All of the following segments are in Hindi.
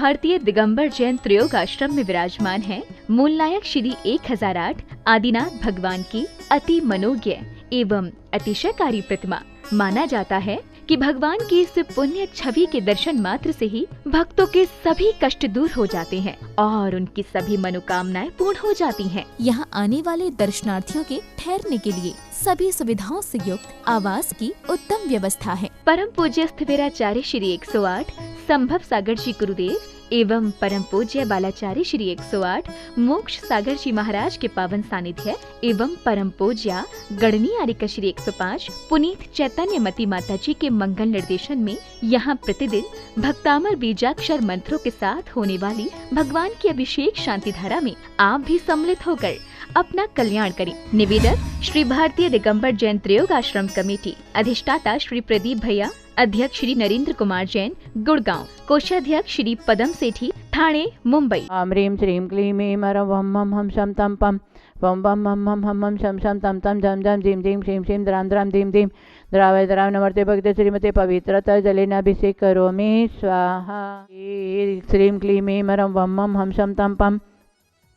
भारतीय दिगंबर जैन त्रयोग आश्रम में विराजमान है मूलनायक श्री 1008 आदिनाथ भगवान की अति मनोज्ञ एवं अतिशयकारी प्रतिमा। माना जाता है कि भगवान की इस पुण्य छवि के दर्शन मात्र से ही भक्तों के सभी कष्ट दूर हो जाते हैं और उनकी सभी मनोकामनाएं पूर्ण हो जाती हैं। यहाँ आने वाले दर्शनार्थियों के ठहरने के लिए सभी सुविधाओं से युक्त आवास की उत्तम व्यवस्था है। परम पूज्य स्थविराचार्य श्री 108 संभव सागर जी गुरुदेव एवं परम पूज्य बालाचार्य श्री 108 मोक्ष सागर जी महाराज के पावन सानिध्य एवं परम पूज्य गणनी आरिका श्री 105 पुनीत चैतन्य मती माता जी के मंगल निर्देशन में यहाँ प्रतिदिन भक्तामर बीजाक्षर मंत्रों के साथ होने वाली भगवान की अभिषेक शांति धारा में आप भी सम्मिलित होकर अपना कल्याण करें। निवेदक श्री भारतीय दिगंबर जैन त्रयोग आश्रम कमेटी, अधिष्ठाता श्री प्रदीप भैया, अध्यक्ष श्री नरेंद्र कुमार जैन गुड़गांव, कोषाध्यक्ष श्री पदम सेठी ठाणे मुंबई। ह्रीं श्रीं क्लीं ऐं ह्रं वं मं हम शं तं पं वं वं मं मं हम हम शं शं तं तं जं जं जीं जीं श्रीं श्रीं द्रां द्रां दीं दीं द्रावय द्राव नमर्ते भक्ते श्रीमते पवित्रता जलेनाभिषेक करोमि स्वाहा। श्रीं क्लीं ऐं ह्रं वं मं हम शं तं पं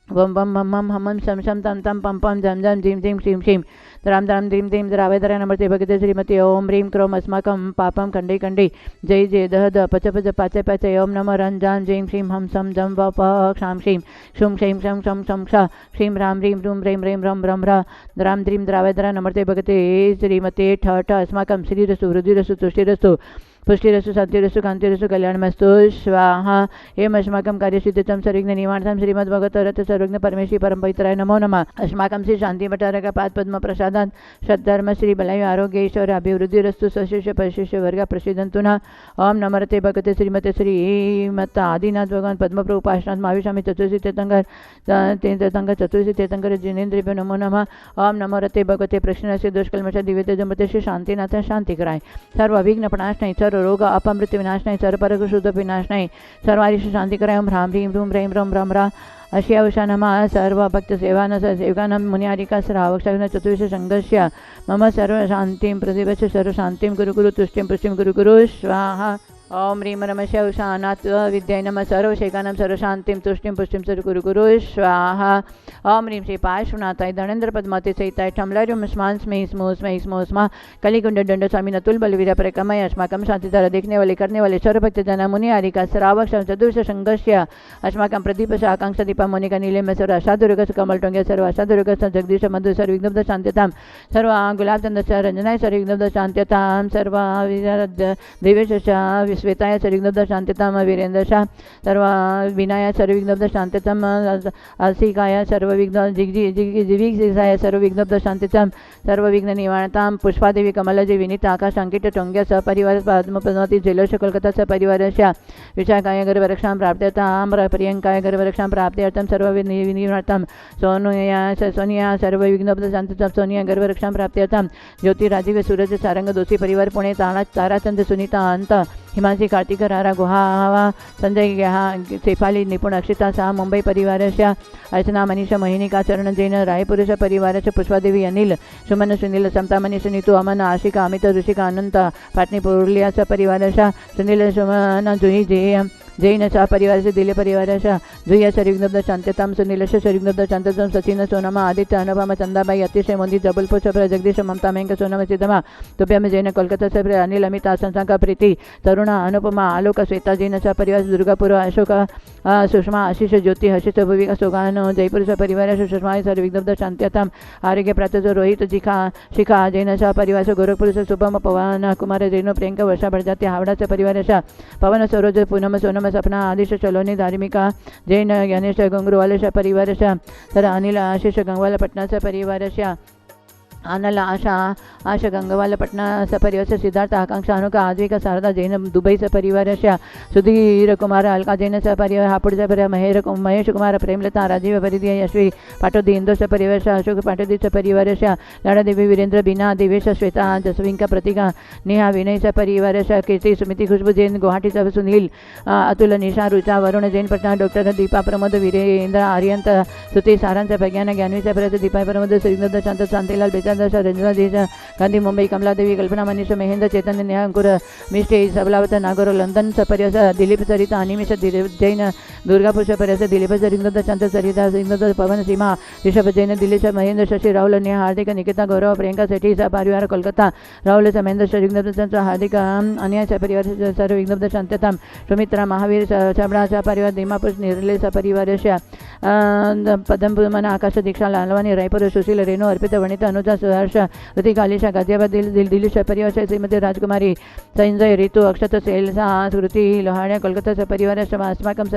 वं वं मं मं हम शं शं तं तं पं पं जं जं जीं जीं श्रीं श्रीं द्रां द्रां दीं दीं द्रावय नमर्ते भगते श्रीमते ओम ह्रीं क्रों अस्माकं पापं खण्डे खण्डे जय जय दह द पच पच पाच पाच ओम नमः रंजान जीं श्रीं हम सम जम व प क्षां श्रीं शुं क्षैं शं शं शं क्ष श्रीं राम ह्रीं रूं ह्रीं ह्रीं रं रं र द्रां द्रीं द्रावय नमर्ते भगते श्रीमते ठ ठ अस्माकं श्रीरस्तु वृद्धिरस्तु तुष्टिरस्तु पुष्टिरस्तु शांतिरस्तु कांतिरस्तु कल्याणमस्तु स्वाहा। एवं अस्माकं कार्यसिद्धितं सर्वज्ञ निवारणं श्रीमद्भगवत रथ सर्वज्ञ परमेश्वरी परम पवित्राय नमो नमः। अस्माकं श्री शांति भट्टारक पाद पद्म प्रसादात् सद्धर्म श्री बलायु आरोग्य ईश्वर अभिवृद्धिरस्तु सशिष्य परिशिष्य वर्ग प्रसिद्धन्तु नः। ओम नमस्ते भगवते श्रीमते श्रीमत आदिनाथ भगवान पद्म प्रभुपाशनाथ महाविशामि चतुर्षि तीर्थंकर चतुर्षि तीर्थंकर जिनेन्द्रिभ्यो नमो नमः। ओम नमो रते भगवते प्रश्नस्य दुष्कल्मष दिव्यते जमते श्री शांतिनाथ शांतिकराय सर्व विघ्न प्रणाशनाय सर्व रोग अपमृत्यु विनाशनाय सर्व परग शुद्ध विनाशनाय सर्वारिष शांतिकराय ओम ह्रां ह्रीं रूं ह्रीं रं रं र अश्यावशा नमः। सर्व भक्त सेवान सेवकानां मुनियारिका श्रावक चतुर्ष संघर्ष्य मम सर्व शांतिं प्रतिवच सर्व शांतिं गुरु गुरु तुष्टिं पुष्टिं गुरु गुरु स्वाहा। ओम ह्रीं रमस्य उषानात् विद्याय नमः सर्व शेकानां सर्व शांतिं तुष्टिं पुष्टिं सर्व गुरु गुरु स्वाहा। ओम ह्रीं श्री पार्श्वनाथाय धनेन्द्र पद्माते सहिताय ठमलार्युम स्मान् स्मै स्मो स्मै स्मो स्मा कलिकुंड दंड स्वामी नतुल बलवीर परकमय अस्माकं शांतिधारा देखने वाले करने वाले सर्व भक्त जना मुनि आरिका श्रावक चतुर्ष संघर्ष्य अस्माकं प्रदीप आकांक्षा दीपा मोनिका नीलिम सर्व असाधुरुग कमल टोंगे सर्व असाधुरुग जगदीश मधु सर्व विघ्नब्ध शांत्यतां सर्व गुलाबचंद रंजनाय सर्व विघ्नब्ध शांत्यतां सर्व दिव्यश श्वेताय सर्वविघ्नब्ध शांत्यतां वीरेन्द्रशा सर्व विनाय सर्वविघ्नब्ध शांत्यतां आसिकाय सर्वविघ्न जिगिसाय सर्वविघ्नब्ध शांत्यतां सर्वविघ्न निवारणतां पुष्पादेवी कमलाजी विनीता आकाश अंकित टोंग्या सहपरिवार पद्मपद्मावती जैलोश कोलकाता सहपरिवारस्य विशाखाय गर्भरक्षां प्राप्त्यतां प्रियंकाय गर्भरक्षां प्राप्त्यर्थं सर्वनिवारणतां सोनिया सर्वविघ्नब्ध शांत्यतां सोनिया गर्भरक्षां प्राप्त्यर्थं ज्योति राजीव सूरज सारंग दोषी परिवार पुणे ताराचंद सुनीता अंत हिमांशी कार्तिक रारा गुहा संजय शेफाली निपुण अक्षिता शाह मुंबई परिवारस्य अर्चना मनीषा मोहिनिका चरण जैन रायपुरुष परिवारस्य पुष्पादेवी अनिल सुमन सुनील समता मनीष नीतू अमन आशिका अमित ऋषिका अनंत पाटनी पुरुलिया परिवारस्य सुनील सुमन जुही जैन शाह परिवार से दिल्ली परिवार जुया सर्वविघ्नब्ध शांत्यतां सुनीलश सर्वविघ्नब्ध शांत्यतां सचिन सोनमा आदित्य अनुपमा चंदाबाई अतिशय मोदी जबलपुर सप्र जगदीश ममता मेंक सोनम सिद्धमा तुभ्यम जैन कोलकाता सप्र अनिल अमिता संसाका प्रीति तरुणा अनुपमा आलोक श्वेता जैन शाह परिवार दुर्गापुर अशोक सुषमा आशीष ज्योति हर्षित भूविका सोगान जयपुर परिवार सुषमा सर्वविघ्नब्ध शांत्यतां आरोग्य प्राप्त रोहित शिखा जैन शाह परिवार गोरखपुर शुभम पवन कुमार जैन प्रियंका वर्षा बड़जाती हावड़ा से परिवार पवन सरोज पूनम सोनम सपना आदिश चलोनी धार्मिका जैन गणेश गंगुरवाल परिवार सर अनिल आशीष गंगवाल पटना परिवार आनल आशा गंगवाल पटना सपरिवार सिद्धार्थ आकांक्षा अनुका आद्विका शारदा जैन दुबई सपरिवार सुधीर कुमार अलका जैन सपरिवार हापुड़ सपरिवार महेश कुमार प्रेमलता राजीव परिधि यशवी पाटोदी इंदो सपरिवार अशोक पाटोदी सपरिवार लाड़ा देवी वीरेंद्र बीना दिवेश श्वेता जसविंका प्रतिका नेहा विनय सपरिवार कीर्ति सुमिति खुशबू जैन गुवाहाटी सब सुनील अतुल निशा रुचा वरुण जैन पटना डॉक्टर दीपा प्रमोद वीरेंद्र आर्यंत सुती सारांश प्रज्ञान ज्ञानवी सपरिवार दीपा प्रमोद श्रीनंद शांत शांतिलाल बेचा दशा रंजना देश गांधी मुंबई कमला देवी कल्पना मनीष महेंद्र चैतन्य न्याय अंकुर मिष्टे सबलावत नागोर लंदन सपर्यस दिलीप सरिता अनिमेश जैन दुर्गापुर सपर्यस दिलीप रिंगद चंद्र सरिता रिंगद पवन सीमा ऋषभ जैन दिलीप महेंद्र शशि राहुल नेहा हार्दिक निकिता गौरव प्रियंका सेठी परिवार कोलकाता राहुल महेंद्र रिंगद चंद्र हार्दिक अन्य परिवार सर्व विघ्न शांतता सुमित्रा महावीर छबड़ा परिवार दीमापुर निर्ले परिवार पदम मन आकाश दीक्षा लालवानी रायपुर सुशील रेणु अर्पित वनिता अनुजा सुहर्ष ऋतिक आलिशा गाजियाबाद दिल्ली परिवार श्रीमती राजकुमारी संजय ऋतु अक्षत शैलसा स्मृति लोहाण्या कोलकाता परिवार अस्माकं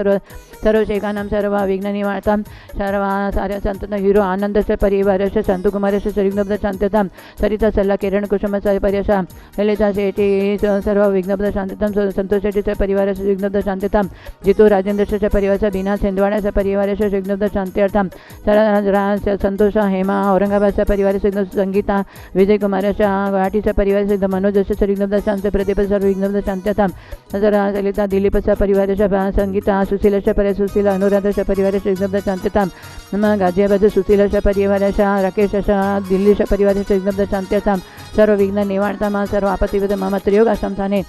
सर्व शेखानां सर्व विघ्न निवार्तां सर्व सार्य संतन हीरो आनंद परिवार संतु कुमार श्रीविघ्न शांतता सरिता सल्ला किरण कुसुम परिवार ललिता शेट्टी सर्व विघ्न शांतता संतोष शेट्टी परिवार विघ्न शांतता जितू राजेंद्र परिवार बीना छिंदवाड़ा परिवार विघ्न शांत्यर्थम संतोष हेमा औरंगाबाद परिवार संगीता विजय कुमार गुवाहाटी परिवार मनोज विघ्न शांत प्रदीप विघ्न शांत्यर्थम ललिता दिलीप परिवार संगीता सुशील परिवार सुशील अनुराध परिवार विघ्न शांत्यर्थम गाजियाबाद सुशील परिवार राकेश दिल्ली परिवार विघ्न शांत्यर्थम सर्व विघ्न निवारणता सर्व आपत्तिविध मम त्रियोग आश्रमस्थाने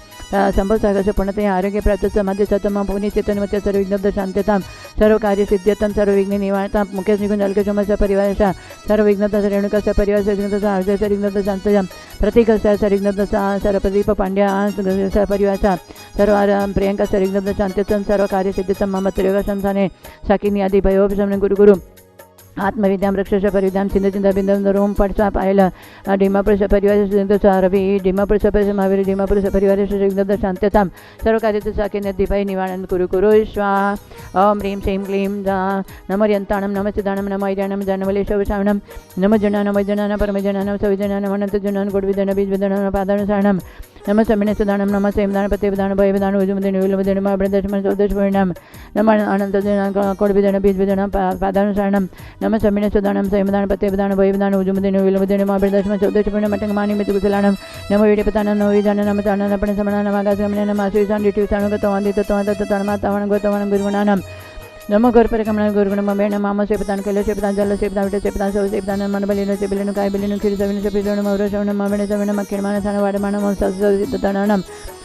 संभव सागर पूर्णतया आरोग्य प्राप्त समाधि सतम पुण्य चेतनमत्य सर्व विघ्न शांत्यता सर्व कार्य सिद्ध्यतम सर्व विघ्न निवारणता मुकेश निकुंज अलकेशोम परिवार सर्व विघ्नता रेणुका परिवार विघ्न अर्जय विघ्न शांतम प्रतीक विघ्न सर्व प्रदीप पांड्या परिवार सर्व प्रियंका विघ्न शांत्यतम सर्व कार्य सिद्ध्यतम मम त्रियोग आश्रमस्थाने शाकिनी आदि भयोपशमन गुरु गुरु आत्मविद्यां रक्षस परिविद्यां चिंता बिंदु रोम पटसा पायल डिमापुर परिवार रवि डिमापुर महावीर डिमापुर परिवार विघ्न शांत्यता सर्व कार्य साके नदीपाई निवारण कुरु कुरु स्वाहा ओम ह्रीं श्रीं क्लीं नमो यंताणं नम सिद्धाणं नम ऐर्याणं जानवलेशवशावणं नम जनान परमजनान सविजनान अनंत जनान गुडविदन बीजविदन पादानुसारणं नम समिण सुदानम नम सेमदान पतिविधान भयविधान उजुमदिन विलुमदिन महाबृदशमन चौदश परिणाम नम अनंत जनान कोडविदन बीजविदन पादानुसारणं नम समिण सुदानम सेमदान पतिविधान भयविधान उजुमदिन विलुमदिन महाबृदशमन चौदश परिणाम मटंगमानि मितुकुशलाणं नम विडिपतानं नम विजानं नम तानं पण समणानं आगासगमनं नम आशीर्षान् डिटिवितानं गतवान्दितत्वान्तत्ततन्मातावनं गुरुवणानं गुरुगुणानं नमो गुरुपरिक्रमण गुरुगुण मेण माम सेपतान कैल सेपतान जल सेपतान विट सेपतान सौ सेपतान मन बलिनो सेबिलिनो काय बिलिनो खिर सविनो सेपिलिनो मौर श्रवण मवण सविनो मक्खिरमान थान वाडमान मम सत्सविततनम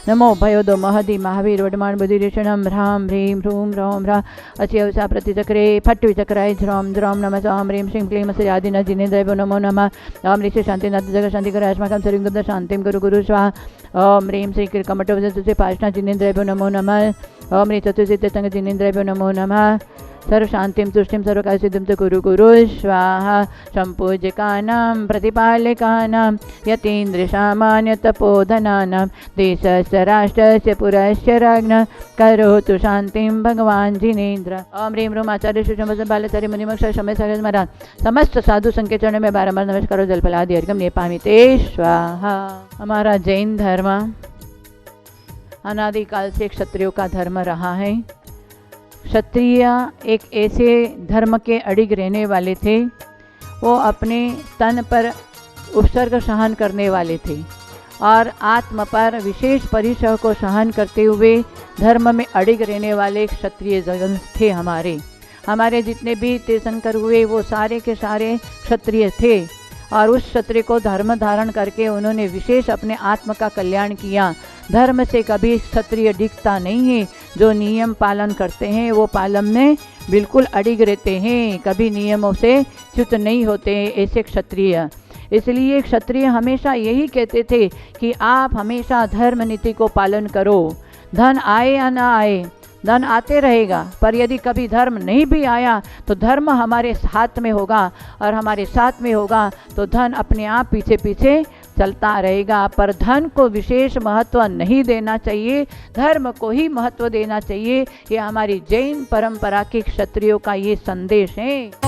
नमो भयोदो महदि महावीर वडमान बुद्धिरिषणं ह्रां ह्रीं ह्रूं ह्रौं ह्रा अच्यवसा प्रतिचक्रे फट् विचक्राय ध्रौं ध्रौं नमः ओं ह्रीं श्रीं क्लीं श्री आदिन जिनेन्द्रयो नमो नमः ओं ऋषि शांतिनाथ जगत शांति कर अस्माकं सर्वविघ्न शांतिं गुरु गुरु स्वाहा ओं ह्रीं श्री कमटवजसे पार्ष्णा जिनेन्द्रयो नमो नमः ओं ह्रीं चतुर्सिद्धतंग जिनेन्द्रयो नमो नमः सर्व शांतिं तुष्टिं सर्व कार्य सिद्धिं च कुरु कुरु स्वाहा संपूज्यकानां प्रतिपालकानां यतीन्द्रसामान्य तपोधनानां देशस्य राष्ट्रस्य पुरस्य राज्ञः करोतु शांतिं भगवान जिनेन्द्र ओम ह्रीं ह्रूं आचार्य श्री बालाचार्य मुनिमक्ष समय सागर महाराज समस्त साधु संख्य चरण में बारंबार नमस्कार जलफलादि अर्घ्यम नेपामि ते स्वाहा। हमारा जैन धर्म अनादिकाल से क्षत्रियों का धर्म रहा है। क्षत्रिय एक ऐसे धर्म के अडिग रहने वाले थे, वो अपने तन पर उपसर्ग सहन करने वाले थे और आत्म पर विशेष परिचय को सहन करते हुए धर्म में अडिग रहने वाले क्षत्रिय जन थे। हमारे जितने भी तीर्थंकर हुए वो सारे के सारे क्षत्रिय थे और उस क्षत्रिय को धर्म धारण करके उन्होंने विशेष अपने आत्म का कल्याण किया। धर्म से कभी क्षत्रिय डिगता नहीं है, जो नियम पालन करते हैं वो पालन में बिल्कुल अडिग रहते हैं, कभी नियमों से च्युत नहीं होते ऐसे क्षत्रिय। इसलिए क्षत्रिय हमेशा यही कहते थे कि आप हमेशा धर्म नीति को पालन करो, धन आए या ना आए, धन आते रहेगा, पर यदि कभी धर्म नहीं भी आया तो धर्म हमारे साथ में होगा और हमारे साथ में होगा तो धन अपने आप पीछे पीछे चलता रहेगा। पर धन को विशेष महत्व नहीं देना चाहिए, धर्म को ही महत्व देना चाहिए। ये हमारी जैन परंपरा के क्षत्रियों का ये संदेश है।